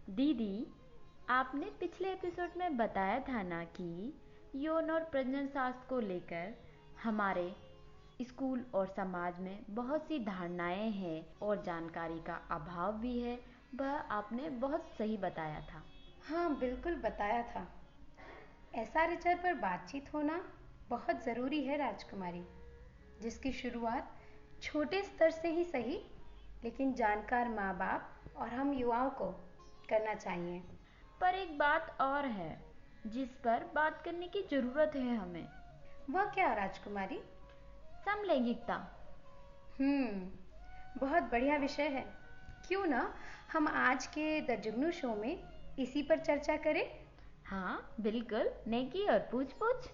दीदी, आपने पिछले एपिसोड में बताया था ना कि यौन और प्रजनन स्वास्थ्य को लेकर हमारे स्कूल और समाज में बहुत सी धारणाएं हैं और जानकारी का अभाव भी है। वह आपने बहुत सही बताया था। हाँ, बिल्कुल बताया था। एसआरएचआर पर बातचीत होना बहुत ज़रूरी है राजकुमारी, जिसकी शुरुआत छोटे स्तर से ही सही, लेकिन जानकार माँ बाप और हम युवाओं को करना चाहिए। पर एक बात और है जिस पर बात करने की जरूरत है हमें। वह क्या राजकुमारी? समलैंगिकता। बहुत बढ़िया विषय है। क्यों ना हम आज के द जुगनू शो में इसी पर चर्चा करें। हाँ बिल्कुल, नेकी और पूछ पूछ।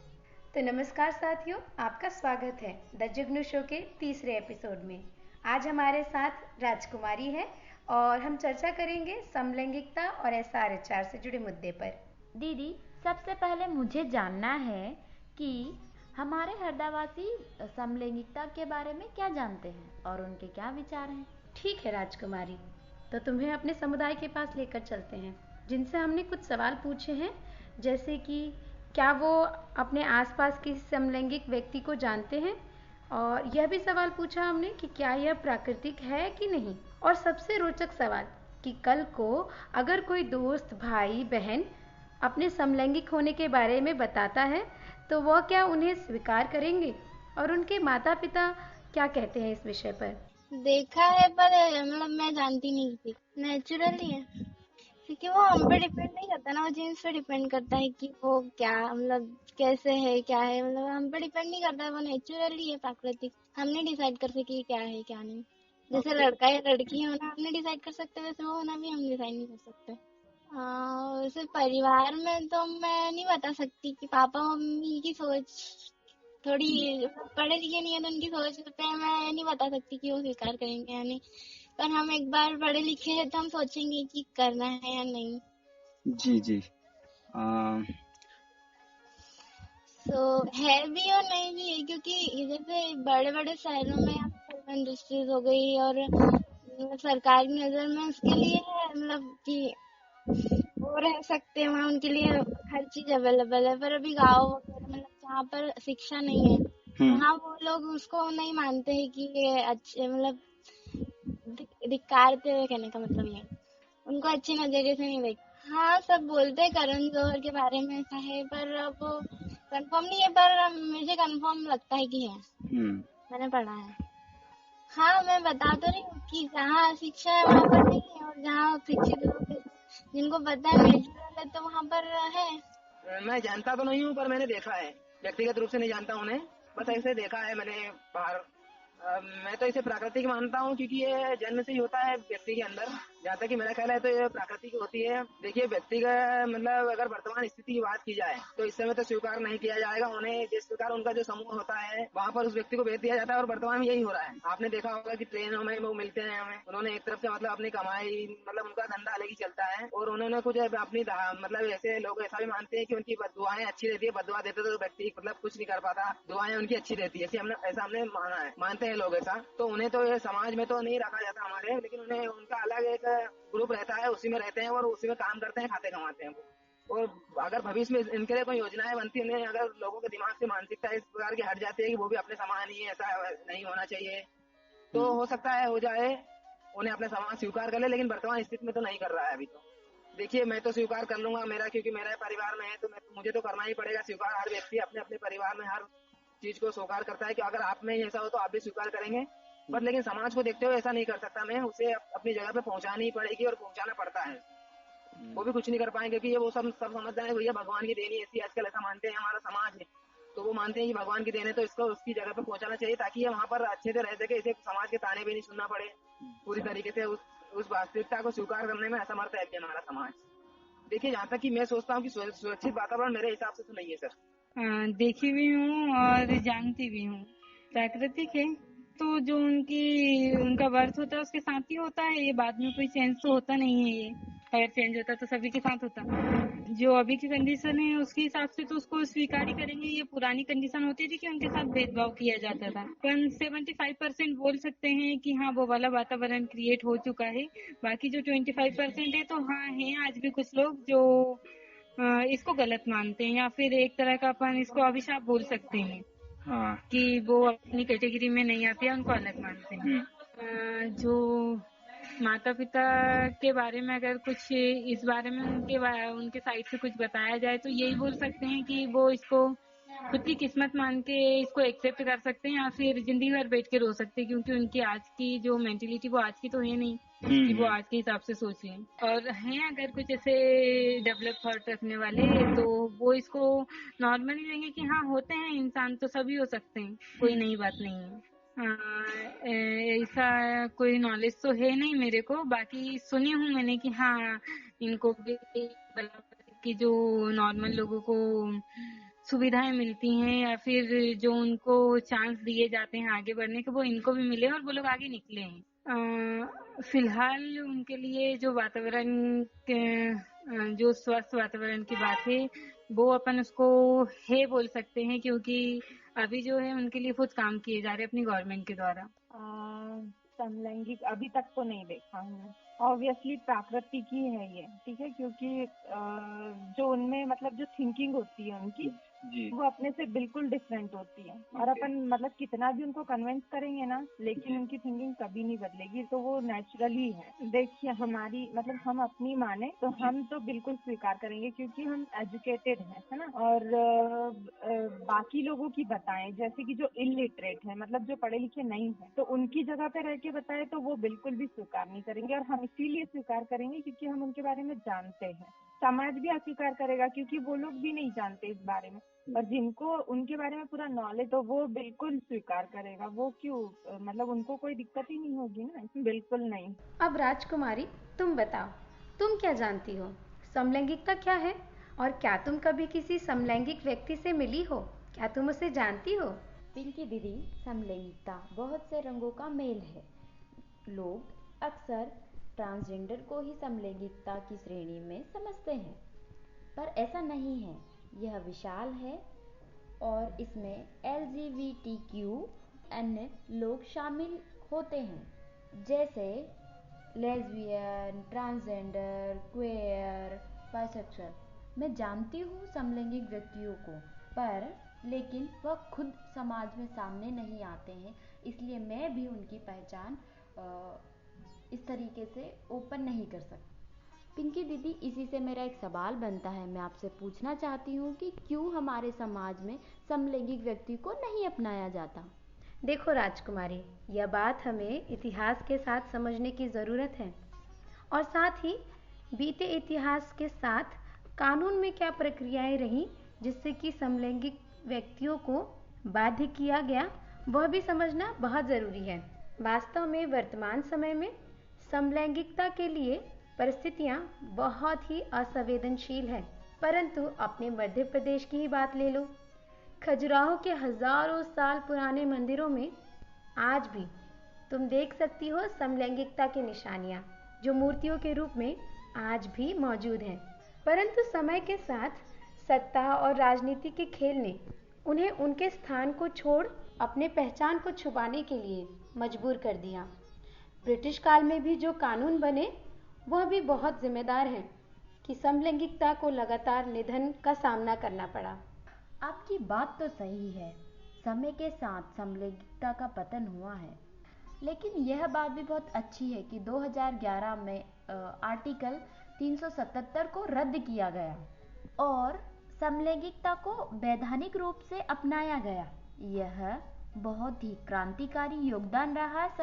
तो नमस्कार साथियों, आपका स्वागत है द जुगनू शो के तीसरे एपिसोड में। आज हमारे साथ राजकुमारी है और हम चर्चा करेंगे समलैंगिकता और एसआरएचआर से जुड़े मुद्दे पर। दीदी, सबसे पहले मुझे जानना है कि हमारे हरदावासी समलैंगिकता के बारे में क्या जानते हैं और उनके क्या विचार हैं। ठीक है राजकुमारी, तो तुम्हें अपने समुदाय के पास लेकर चलते हैं, जिनसे हमने कुछ सवाल पूछे हैं, जैसे कि क्या वो अपने आसपास किसी समलैंगिक व्यक्ति को जानते हैं, और यह भी सवाल पूछा हमने कि क्या यह प्राकृतिक है कि नहीं, और सबसे रोचक सवाल कि कल को अगर कोई दोस्त, भाई, बहन अपने समलैंगिक होने के बारे में बताता है तो वह क्या उन्हें स्वीकार करेंगे, और उनके माता पिता क्या कहते हैं इस विषय पर। देखा है पर मतलब मैं जानती नहीं थी। नेचुरली है क्योंकि वो हम पे डिपेंड नहीं करता ना, वो जीन्स पे डिपेंड करता है कि वो क्या मतलब कैसे है क्या है, मतलब हम पे डिपेंड नहीं करता है, वो नेचुरली है, प्राकृतिक। हम नहीं डिसाइड कर सके क्या है क्या नहीं। जैसे लड़का या लड़की होना हमने डिसाइड कर सकते, वैसे वो होना भी हम डिसाइड नहीं कर सकते। वैसे परिवार में तो मैं नहीं बता सकती कि पापा मम्मी की सोच थोड़ी पढ़े लिखे नहीं है, तो उनकी सोच पे मैं नहीं बता सकती कि वो स्वीकार करेंगे या नहीं। पर हम एक बार पढ़े लिखे हैं तो हम सोचेंगे कि करना है या नहीं। जी जी। आ, तो है भी और नहीं भी है, क्योंकि जैसे बड़े बड़े शहरों में फिल्म इंडस्ट्रीज हो गई और सरकार की नजर में उसके लिए है, मतलब कि वो रह सकते हैं वहाँ, उनके लिए हर चीज अवेलेबल है। पर अभी गाँव वगैरह मतलब जहाँ पर शिक्षा नहीं है, हम्म वहाँ वो लोग उसको नहीं मानते हैं कि ये अच्छे, मतलब धिक्कारते हुए, कहने का मतलब ये उनको अच्छे नजरिए से नहीं देखते। हाँ, सब बोलते हैं करण जौहर के बारे में ऐसा है, पर अब वो कंफर्म नहीं है, पर मुझे कंफर्म लगता है कि है। हम्म मैंने पढ़ा है। हाँ, मैं बता तो रही हूँ कि जहाँ शिक्षा है वहाँ पर नहीं है, और जहाँ शिक्षित लोग हैं, जिनको पता है नेचुरल है, तो वहाँ पर है। मैं जानता तो नहीं हूँ पर मैंने देखा है, व्यक्तिगत रूप से नहीं जानता उन्हें, बस ऐसे देखा है मैंने बाहर। मैं तो इसे प्राकृतिक मानता हूँ क्योंकि ये जन्म से ही होता है व्यक्ति के अंदर। जहाँ तक कि मेरा ख्याल है तो ये प्राकृतिक होती है। देखिए व्यक्ति का मतलब अगर वर्तमान स्थिति की बात की जाए तो इस समय तो स्वीकार नहीं किया जाएगा उन्हें। जिस प्रकार उनका जो समूह होता है वहाँ पर उस व्यक्ति को भेज दिया जाता है और वर्तमान में यही हो रहा है। आपने देखा होगा कि ट्रेनों में वो मिलते हैं हमें, उन्होंने एक तरफ से मतलब अपनी कमाई, मतलब उनका धंधा अलग ही चलता है, और उन्होंने कुछ अपनी मतलब ऐसे लोग ऐसा भी मानते हैं कि उनकी दुआएं अच्छी रहती है। बददुआ देते तो व्यक्ति मतलब कुछ नहीं कर पाता, दुआएं उनकी अच्छी रहती है, ऐसा हमने माना है, मानते हैं लोग ऐसा। तो उन्हें तो ये समाज में तो नहीं रखा जाता हमारे, लेकिन उन्हें उनका अलग एक ग्रुप रहता है, उसी में रहते हैं और उसी में काम करते हैं, खाते कमाते हैं वो। और अगर भविष्य में इनके लिए कोई योजनाएं बनती है, उन्हें अगर लोगों के दिमाग से मानसिकता इस प्रकार की हट जाती है कि वो भी अपने समान ही है, ऐसा नहीं होना चाहिए, तो हो सकता है हो जाए, उन्हें अपने समाज स्वीकार कर ले। लेकिन वर्तमान स्थिति में तो नहीं कर रहा है अभी तो। देखिए मैं तो स्वीकार कर लूंगा, मेरा क्योंकि मेरा परिवार में है तो मुझे तो करना ही पड़ेगा स्वीकार। हर व्यक्ति अपने अपने परिवार में हर चीज को स्वीकार करता है कि अगर आप में ही ऐसा हो तो आप भी स्वीकार करेंगे। बट लेकिन समाज को देखते हुए ऐसा नहीं कर सकता मैं, उसे अपनी जगह पे पहुंचानी ही पड़ेगी और पहुंचाना पड़ता है। वो भी कुछ नहीं कर पाएंगे क्योंकि ये वो सब समझ जाए भैया भगवान की देनी ऐसी आजकल ऐसा मानते हैं हमारा समाज है। तो वो मानते हैं कि भगवान की देन है तो इसको उसकी जगह पे पहुंचाना चाहिए ताकि ये वहाँ पर अच्छे से रह सके, इसे समाज के ताने भी नहीं सुनना पड़े। पूरी तरीके से उस वास्तविकता को स्वीकार करने में असमर्थ है हमारा समाज। देखिए जहाँ तक कि मैं सोचता हूँ कि सुरक्षित वातावरण मेरे हिसाब से तो नहीं है सर। देखी भी हूँ और जानती भी हूँ। प्राकृतिक है तो जो उनका बर्थ होता है उसके साथ ही होता है, ये बाद में कोई चेंज तो होता नहीं है ये। अगर चेंज होता तो सभी के साथ होता। जो अभी की कंडीशन है उसके हिसाब से तो उसको स्वीकार ही करेंगे। ये पुरानी कंडीशन होती थी कि उनके साथ भेदभाव किया जाता था, पर 75% बोल सकते हैं कि हाँ वो वाला वातावरण क्रिएट हो चुका है। बाकी जो 25% है तो हाँ है आज भी कुछ लोग जो इसको गलत मानते हैं, या फिर एक तरह का अपन इसको अभिशाप बोल सकते हैं हाँ। कि वो अपनी कैटेगरी में नहीं आते हैं, उनको अलग मानते हैं। जो माता पिता के बारे में अगर कुछ इस बारे में उनके साइड से कुछ बताया जाए तो यही बोल सकते हैं कि वो इसको खुद की किस्मत मान के इसको एक्सेप्ट कर सकते हैं, या फिर जिंदगी भर बैठ के रो सकते हैं, क्योंकि उनकी आज की जो मेंटेलिटी वो आज की तो है नहीं कि वो आज के हिसाब से सोच लें। और हैं अगर कुछ ऐसे डेवलप थॉट रखने वाले तो वो इसको नॉर्मली लेंगे कि हाँ होते हैं इंसान तो सभी हो सकते हैं, कोई नई बात नहीं है। ऐसा कोई नॉलेज तो है नहीं मेरे को, बाकी सुनी हूँ मैंने कि हाँ इनको भी कि जो नॉर्मल लोगों को सुविधाएं मिलती हैं या फिर जो उनको चांस दिए जाते हैं आगे बढ़ने के, वो इनको भी मिले और वो लोग आगे निकले हैं। फिलहाल उनके लिए जो वातावरण जो स्वस्थ वातावरण की बात है वो अपन उसको है बोल सकते हैं, क्योंकि अभी जो है उनके लिए बहुत काम किए जा रहे हैं अपनी गवर्नमेंट के द्वारा। समलैंगिक अभी तक तो नहीं देखा हूँ। ऑब्वियसली प्राकृतिक ही है ये, ठीक है, क्योंकि जो उनमें मतलब जो थिंकिंग होती है उनकी जी। वो अपने से बिल्कुल डिफरेंट होती है। और अपन मतलब कितना भी उनको कन्विंस करेंगे ना, लेकिन उनकी थिंकिंग कभी नहीं बदलेगी, तो वो नेचुरली है। देखिए हमारी मतलब हम अपनी माने तो हम तो बिल्कुल स्वीकार करेंगे क्योंकि हम एजुकेटेड हैं, है ना। और बाकी लोगों की बताएं, जैसे कि जो इलिटरेट है मतलब जो पढ़े लिखे नहीं है, तो उनकी जगह पे रह के बताएं तो वो बिल्कुल भी स्वीकार नहीं करेंगे। और हम इसीलिए स्वीकार करेंगे क्योंकि हम उनके बारे में जानते हैं। समाज भी अस्वीकार करेगा क्योंकि वो लोग भी नहीं जानते इस बारे में, और जिनको उनके बारे में पूरा नॉलेज तो वो बिल्कुल स्वीकार करेगा। वो क्यों, मतलब उनको कोई दिक्कत ही नहीं होगी ना, बिल्कुल नहीं। अब राजकुमारी तुम बताओ, तुम क्या जानती हो, समलैंगिकता क्या है और क्या तुम कभी किसी समलैंगिक व्यक्ति से मिली हो? क्या तुम उसे जानती हो? पिंकी दीदी, समलैंगिकता बहुत से रंगों का मेल है। लोग अक्सर ट्रांसजेंडर को ही समलैंगिकता की श्रेणी में समझते हैं, पर ऐसा नहीं है। यह विशाल है और इसमें LGBTQ अन्य लोग शामिल होते हैं, जैसे लेस्बियन, ट्रांसजेंडर, क्वेयर, बाइसेक्सुअल। मैं जानती हूँ समलैंगिक व्यक्तियों को, पर लेकिन वह खुद समाज में सामने नहीं आते हैं, इसलिए मैं भी उनकी पहचान इस तरीके से ओपन नहीं कर सकती। पिंकी दीदी, इसी से मेरा एक सवाल बनता है। मैं आपसे पूछना चाहती हूँ कि क्यों हमारे समाज में समलैंगिक व्यक्ति को नहीं अपनाया जाता? देखो राजकुमारी, यह बात हमें इतिहास के साथ समझने की ज़रूरत है, और साथ ही बीते इतिहास के साथ कानून में क्या प्रक्रियाएं रहीं जिससे कि समलैंगिक व्यक्तियों को बाध्य किया गया, वह भी समझना बहुत ज़रूरी है। वास्तव में वर्तमान समय में समलैंगिकता के लिए परिस्थितियां बहुत ही असंवेदनशील है। परंतु अपने मध्य प्रदेश की ही बात ले लो, खजुराहो के हजारों साल पुराने मंदिरों में आज भी तुम देख सकती हो समलैंगिकता की निशानियां, जो मूर्तियों के रूप में आज भी मौजूद हैं। परंतु समय के साथ सत्ता और राजनीति के खेल ने उन्हें उनके स्थान को छोड़ अपने पहचान को छुपाने के लिए मजबूर कर दिया। ब्रिटिश काल में भी जो कानून बने वह भी बहुत जिम्मेदार हैं कि समलैंगिकता को लगातार निधन का सामना करना पड़ा। आपकी बात तो सही है, समय के साथ समलैंगिकता का पतन हुआ है, लेकिन यह बात भी बहुत अच्छी है कि 2011 में आर्टिकल 377 को रद्द किया गया और समलैंगिकता को वैधानिक रूप से अपनाया गया। यह बहुत ही क्रांतिकारी योगदान रहा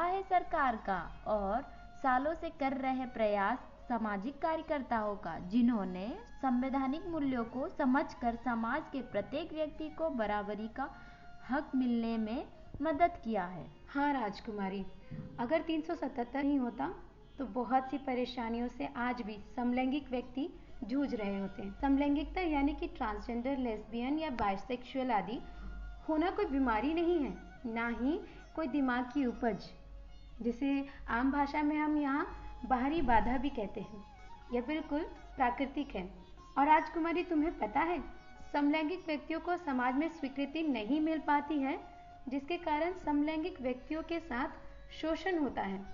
है सरकार का। और सालों से कर रहे प्रयास सामाजिक कार्यकर्ताओं का, जिन्होंने संवैधानिक मूल्यों को समझकर समाज के प्रत्येक व्यक्ति को बराबरी का हक मिलने में मदद किया है। हाँ राजकुमारी, अगर 377 नहीं होता तो बहुत सी परेशानियों से आज भी समलैंगिक व्यक्ति जूझ रहे होते हैं। समलैंगिकता यानी कि ट्रांसजेंडर, लेस्बियन या बाइसेक्सुअल आदि होना कोई बीमारी नहीं है, ना ही कोई दिमाग की उपज। जिसे आम भाषा में हम यहाँ बाहरी बाधा भी कहते हैं। यह बिल्कुल प्राकृतिक है। और राजकुमारी, तुम्हें पता है, समलैंगिक व्यक्तियों को समाज में स्वीकृति नहीं मिल पाती है, जिसके कारण समलैंगिक व्यक्तियों के साथ शोषण होता है।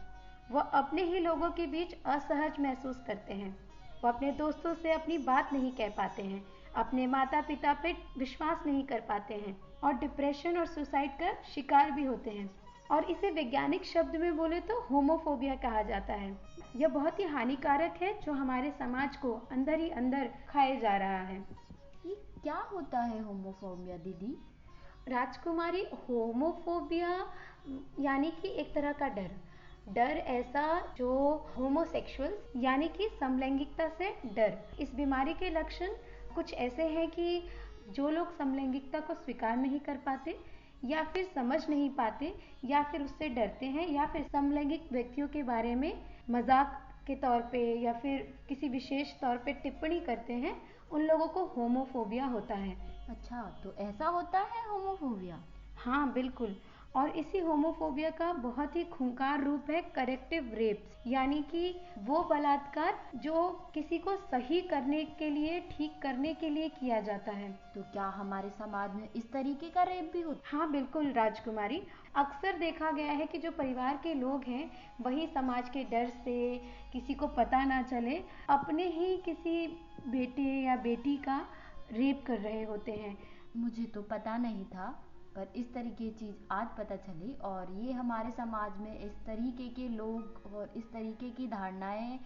वह अपने ही लोगों के बीच असहज महसूस करते हैं। वो अपने दोस्तों से अपनी बात नहीं कह पाते हैं, अपने माता पिता पे विश्वास नहीं कर पाते हैं और डिप्रेशन और सुसाइड का शिकार भी होते हैं। और इसे वैज्ञानिक शब्द में बोले तो होमोफोबिया कहा जाता है। यह बहुत ही हानिकारक है, जो हमारे समाज को अंदर ही अंदर खाए जा रहा है। ये क्या होता है होमोफोबिया दीदी? राजकुमारी, होमोफोबिया यानी कि एक तरह का डर ऐसा जो होमोसेक्सुअल्स यानी कि समलैंगिकता से डर। इस बीमारी के लक्षण कुछ ऐसे हैं कि जो लोग समलैंगिकता को स्वीकार नहीं कर पाते या फिर समझ नहीं पाते या फिर उससे डरते हैं या फिर समलैंगिक व्यक्तियों के बारे में मजाक के तौर पे या फिर किसी विशेष तौर पे टिप्पणी करते हैं, उन लोगों को होमोफोबिया होता है। अच्छा, तो ऐसा होता है होमोफोबिया? हाँ बिल्कुल। और इसी होमोफोबिया का बहुत ही खूंखार रूप है करेक्टिव रेप्स, यानी कि वो बलात्कार जो किसी को सही करने के लिए, ठीक करने के लिए किया जाता है। तो क्या हमारे समाज में इस तरीके का रेप भी होता है? हाँ बिल्कुल राजकुमारी, अक्सर देखा गया है कि जो परिवार के लोग हैं वही समाज के डर से, किसी को पता ना चले, अपने ही किसी बेटे या बेटी का रेप कर रहे होते हैं। मुझे तो पता नहीं था, पर इस तरीके की चीज़ आज पता चली। और ये हमारे समाज में इस तरीके के लोग और इस तरीके की धारणाएं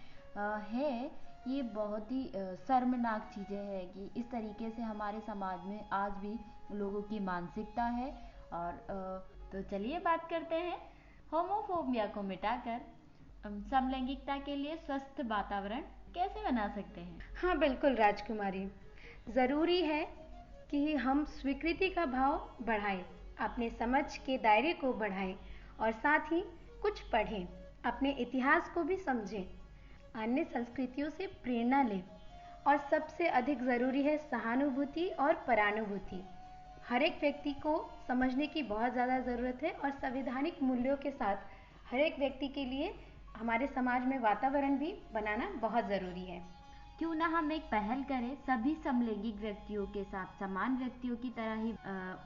है, ये बहुत ही शर्मनाक चीज़ें हैं कि इस तरीके से हमारे समाज में आज भी लोगों की मानसिकता है। और तो चलिए बात करते हैं होमोफोबिया को मिटाकर समलैंगिकता के लिए स्वस्थ वातावरण कैसे बना सकते हैं। हाँ बिल्कुल राजकुमारी, ज़रूरी है कि हम स्वीकृति का भाव बढ़ाएं, अपने समझ के दायरे को बढ़ाएं और साथ ही कुछ पढ़ें, अपने इतिहास को भी समझें, अन्य संस्कृतियों से प्रेरणा लें और सबसे अधिक ज़रूरी है सहानुभूति और परानुभूति। हर एक व्यक्ति को समझने की बहुत ज़्यादा ज़रूरत है और संवैधानिक मूल्यों के साथ हर एक व्यक्ति के लिए हमारे समाज में वातावरण भी बनाना बहुत ज़रूरी है। क्यों ना हम एक पहल करें, सभी समलैंगिक व्यक्तियों के साथ समान व्यक्तियों की तरह ही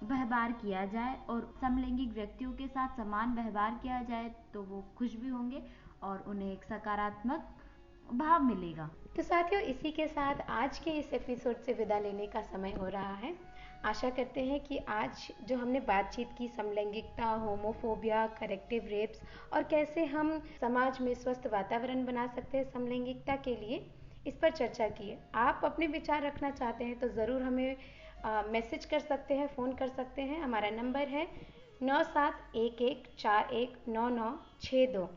व्यवहार किया जाए और समलैंगिक व्यक्तियों के साथ समान व्यवहार किया जाए तो वो खुश भी होंगे और उन्हें एक सकारात्मक भाव मिलेगा। तो साथियों, इसी के साथ आज के इस एपिसोड से विदा लेने का समय हो रहा है। आशा करते हैं कि आज जो हमने बातचीत की समलैंगिकता, होमोफोबिया, करेक्टिव रेप्स और कैसे हम समाज में स्वस्थ वातावरण बना सकते हैं समलैंगिकता के लिए, इस पर चर्चा की है। आप अपने विचार रखना चाहते हैं तो ज़रूर हमें मैसेज कर सकते हैं, फ़ोन कर सकते हैं। हमारा नंबर है 9711419962।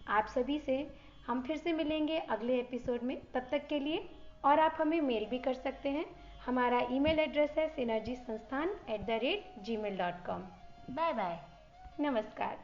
आप सभी से हम फिर से मिलेंगे अगले एपिसोड में, तब तक के लिए। और आप हमें मेल भी कर सकते हैं। हमारा ईमेल एड्रेस है synergysansthan@gmail.com। बाय बाय, नमस्कार।